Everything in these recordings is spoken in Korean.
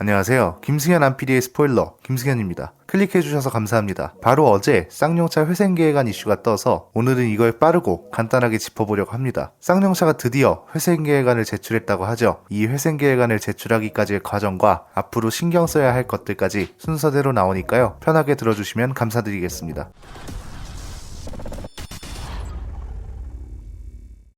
안녕하세요. 김승현 안PD의 스포일러 김승현입니다. 클릭해주셔서 감사합니다. 바로 어제 쌍용차 회생계획안 이슈가 떠서 오늘은 이걸 빠르고 간단하게 짚어보려고 합니다. 쌍용차가 드디어 회생계획안을 제출했다고 하죠. 이 회생계획안을 제출하기까지의 과정과 앞으로 신경 써야 할 것들까지 순서대로 나오니까요. 편하게 들어주시면 감사드리겠습니다.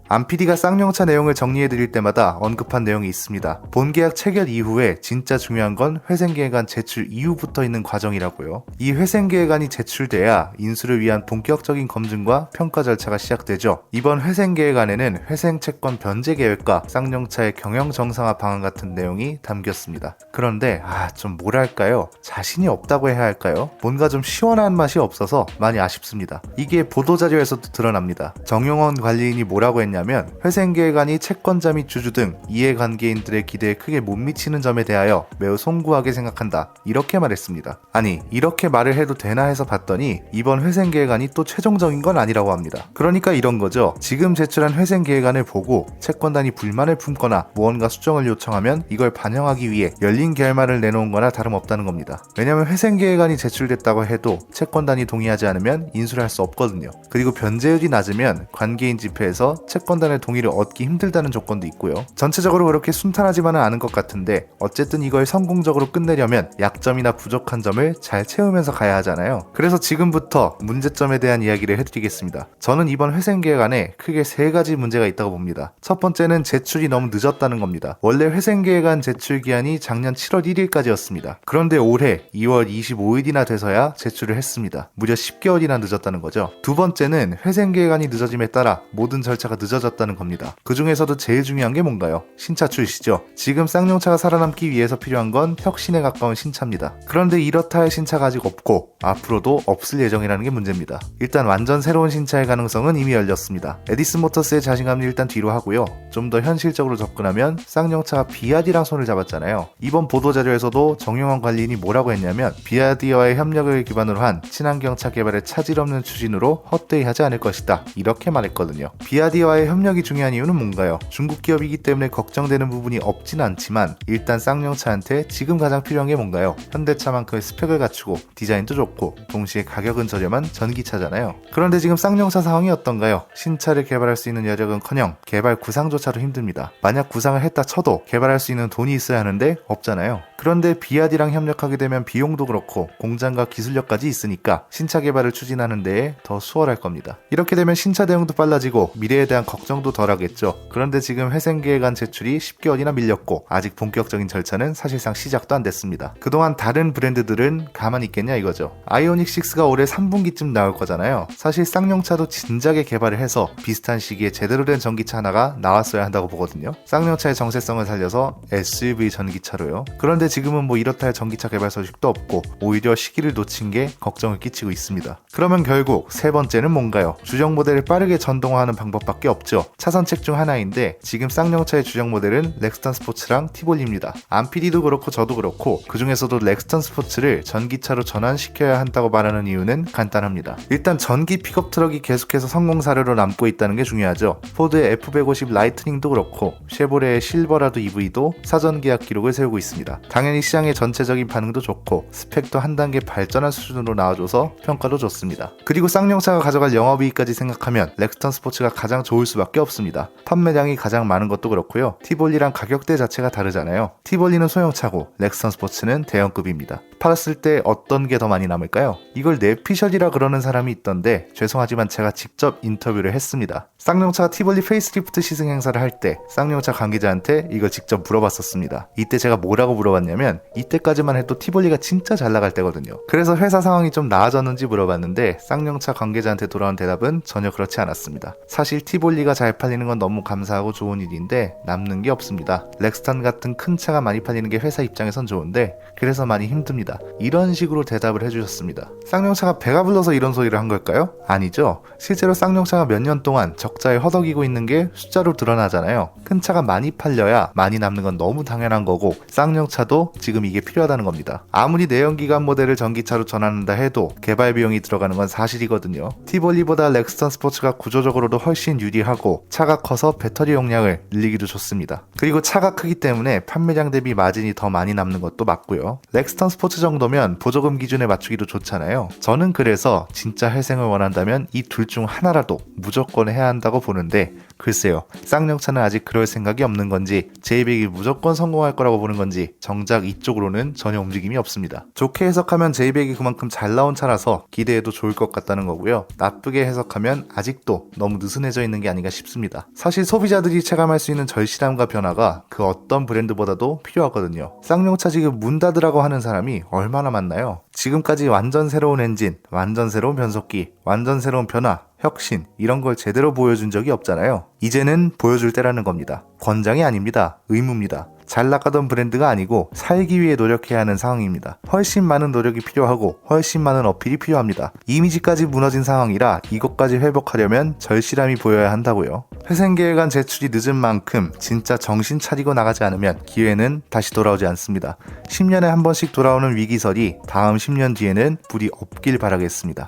안PD가 쌍용차 내용을 정리해드릴 때마다 언급한 내용이 있습니다. 본계약 체결 이후에 진짜 중요한 건 회생계획안 제출 이후부터 있는 과정이라고요. 이 회생계획안이 제출돼야 인수를 위한 본격적인 검증과 평가 절차가 시작되죠. 이번 회생계획안에는 회생채권 변제 계획과 쌍용차의 경영 정상화 방안 같은 내용이 담겼습니다. 그런데 좀 뭐랄까요? 자신이 없다고 해야 할까요? 뭔가 좀 시원한 맛이 없어서 많이 아쉽습니다. 이게 보도자료에서도 드러납니다. 정용원 관리인이 뭐라고 했냐면 회생계획안이 채권자 및 주주 등 이해관계인들의 기대에 크게 못 미치는 점에 대하여 매우 송구하게 생각한다. 이렇게 말했습니다. 아니, 이렇게 말을 해도 되나 해서 봤더니 이번 회생계획안이 또 최종적인 건 아니라고 합니다. 그러니까 이런 거죠. 지금 제출한 회생계획안을 보고 채권단이 불만을 품거나 무언가 수정을 요청하면 이걸 반영하기 위해 열린 결말을 내놓은 거나 다름없다는 겁니다. 왜냐면 회생계획안이 제출됐다고 해도 채권단이 동의하지 않으면 인수를 할 수 없거든요. 그리고 변제율이 낮으면 관계인 집회에서 채권단의 동의를 얻기 힘들다는 조건도 있고요. 전체적으로 그렇게 순탄하지만은 않은 것 같은데 어쨌든 이걸 성공적으로 끝내려면 약점이나 부족한 점을 잘 채우면서 가야 하잖아요. 그래서 지금부터 문제점에 대한 이야기를 해드리겠습니다. 저는 이번 회생계획안에 크게 세 가지 문제가 있다고 봅니다. 첫 번째는 제출이 너무 늦었다는 겁니다. 원래 회생계획안 제출 기한이 작년 7월 1일까지였습니다. 그런데 올해 2월 25일이나 돼서야 제출을 했습니다. 무려 10개월이나 늦었다는 거죠. 두 번째는 회생계획안이 늦어짐에 따라 모든 절차가 늦어졌다는 겁니다. 그 중에서도 제일 중요한 게 뭔가요? 신차 출시죠. 지금 쌍용차가 살아남기 위해서 필요한 건 혁신에 가까운 신차입니다. 그런데 이렇다 할 신차가 아직 없고 앞으로도 없을 예정이라는 게 문제입니다. 일단 완전 새로운 신차의 가능성은 이미 열렸습니다. 에디슨 모터스의 자신감은 일단 뒤로 하고요. 좀 더 현실적으로 접근하면 쌍용차가 비아디랑 손을 잡았잖아요. 이번 보도자료에서도 정용원 관리인이 뭐라고 했냐면 비아디와의 협력을 기반으로 한 친환경차 개발에 차질 없는 추진으로 헛되이 하지 않을 것이다. 이렇게 말했거든요. 비아디와의 협력이 중요한 이유는 뭔가요? 중국 기업이기 때문에 걱정되는 부분이 없진 않지만 일단 쌍용차한테 지금 가장 필요한 게 뭔가요? 현대차만큼의 스펙을 갖추고 디자인도 좋고 동시에 가격은 저렴한 전기차잖아요. 그런데 지금 쌍용차 상황이 어떤가요? 신차를 개발할 수 있는 여력은커녕 개발 구상조차도 힘듭니다. 만약 구상을 했다 쳐도 개발할 수 있는 돈이 있어야 하는데 없잖아요. 그런데 비아디랑 협력하게 되면 비용도 그렇고 공장과 기술력까지 있으니까 신차 개발을 추진하는 데에 더 수월할 겁니다. 이렇게 되면 신차 대응도 빨라지고 미래에 대한 걱정도 덜하겠죠. 그런데 지금 회생계획안 제출이 10개월이나 밀렸고 아직 본격적인 절차는 사실상 시작도 안 됐습니다. 그동안 다른 브랜드들은 가만히 있겠냐 이거죠. 아이오닉 6가 올해 3분기쯤 나올 거잖아요. 사실 쌍용차도 진작에 개발을 해서 비슷한 시기에 제대로 된 전기차 하나가 나왔어야 한다고 보거든요. 쌍용차의 정체성을 살려서 SUV 전기차로요. 그런데 지금은 이렇다 할 전기차 개발 소식도 없고 오히려 시기를 놓친 게 걱정을 끼치고 있습니다. 그러면 결국 세 번째는 뭔가요? 주력 모델을 빠르게 전동화하는 방법밖에 없죠. 차선책 중 하나인데 지금 쌍용차의 주력 모델은 렉스턴 스포츠랑 티볼리입니다. 안PD도 그렇고 저도 그렇고 그 중에서도 렉스턴 스포츠를 전기차로 전환시켜야 한다고 말하는 이유는 간단합니다. 일단 전기 픽업 트럭이 계속해서 성공 사례로 남고 있다는 게 중요하죠. 포드의 F150 라이트닝도 그렇고 쉐보레의 실버라도 EV도 사전 계약 기록을 세우고 있습니다. 당연히 시장의 전체적인 반응도 좋고 스펙도 한 단계 발전한 수준으로 나와줘서 평가도 좋습니다. 그리고 쌍용차가 가져갈 영업이익까지 생각하면 렉스턴 스포츠가 가장 좋을 수밖에 없습니다. 판매량이 가장 많은 것도 그렇고요. 티볼리랑 가격대 자체가 다르잖아요. 티볼리는 소형차고 렉스턴 스포츠는 대형급입니다. 팔았을 때 어떤 게 더 많이 남을까요? 이걸 내피셜이라 그러는 사람이 있던데 죄송하지만 제가 직접 인터뷰를 했습니다. 쌍용차가 티볼리 페이스리프트 시승 행사를 할 때 쌍용차 관계자한테 이걸 직접 물어봤었습니다. 이때 제가 뭐라고 물어봤냐면 이때까지만 해도 티볼리가 진짜 잘 나갈 때거든요. 그래서 회사 상황이 좀 나아졌는지 물어봤는데 쌍용차 관계자한테 돌아온 대답은 전혀 그렇지 않았습니다. 사실 티볼리가 잘 팔리는 건 너무 감사하고 좋은 일인데 남는 게 없습니다. 렉스턴 같은 큰 차가 많이 팔리는 게 회사 입장에선 좋은데 그래서 많이 힘듭니다. 이런 식으로 대답을 해주셨습니다. 쌍용차가 배가 불러서 이런 소리를 한 걸까요? 아니죠. 실제로 쌍용차가 몇 년 동안 적자에 허덕이고 있는 게 숫자로 드러나잖아요. 큰 차가 많이 팔려야 많이 남는 건 너무 당연한 거고 쌍용차도 위해서도 지금 이게 필요하다는 겁니다. 아무리 내연기관 모델을 전기차로 전환한다 해도 개발 비용이 들어가는 건 사실이거든요. 티볼리보다 렉스턴 스포츠가 구조적으로도 훨씬 유리하고 차가 커서 배터리 용량을 늘리기도 좋습니다. 그리고 차가 크기 때문에 판매량 대비 마진이 더 많이 남는 것도 맞고요. 렉스턴 스포츠 정도면 보조금 기준에 맞추기도 좋잖아요. 저는 그래서 진짜 회생을 원한다면 이 둘 중 하나라도 무조건 해야 한다고 보는데 글쎄요. 쌍용차는 아직 그럴 생각이 없는 건지 제이백이 무조건 성공할 거라고 보는 건지 정작 이쪽으로는 전혀 움직임이 없습니다. 좋게 해석하면 제이백이 그만큼 잘 나온 차라서 기대해도 좋을 것 같다는 거고요. 나쁘게 해석하면 아직도 너무 느슨해져 있는 게 아닌가 싶습니다. 사실 소비자들이 체감할 수 있는 절실함과 변화가 그 어떤 브랜드보다도 필요하거든요. 쌍용차 지금 문 닫으라고 하는 사람이 얼마나 많나요? 지금까지 완전 새로운 엔진, 완전 새로운 변속기, 완전 새로운 변화, 혁신 이런 걸 제대로 보여준 적이 없잖아요. 이제는 보여줄 때라는 겁니다. 권장이 아닙니다. 의무입니다. 잘 나가던 브랜드가 아니고 살기 위해 노력해야 하는 상황입니다. 훨씬 많은 노력이 필요하고 훨씬 많은 어필이 필요합니다. 이미지까지 무너진 상황이라 이것까지 회복하려면 절실함이 보여야 한다고요. 회생계획안 제출이 늦은 만큼 진짜 정신 차리고 나가지 않으면 기회는 다시 돌아오지 않습니다. 10년에 한 번씩 돌아오는 위기설이 다음 10년 뒤에는 불이 없길 바라겠습니다.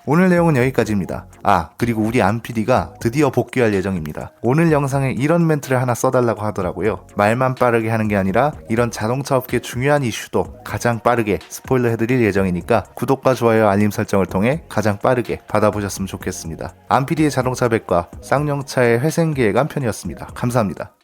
오늘 내용은 여기까지입니다. 그리고 우리 안PD가 드디어 복귀할 예정입니다. 오늘 영상에 이런 멘트를 하나 써달라고 하더라고요. 말만 빠르게 하는 게 아니라 이런 자동차 업계 중요한 이슈도 가장 빠르게 스포일러 해드릴 예정이니까 구독과 좋아요 알림 설정을 통해 가장 빠르게 받아보셨으면 좋겠습니다. 안PD의 자동차 백과 쌍용차의 회생계획안 편이었습니다. 감사합니다.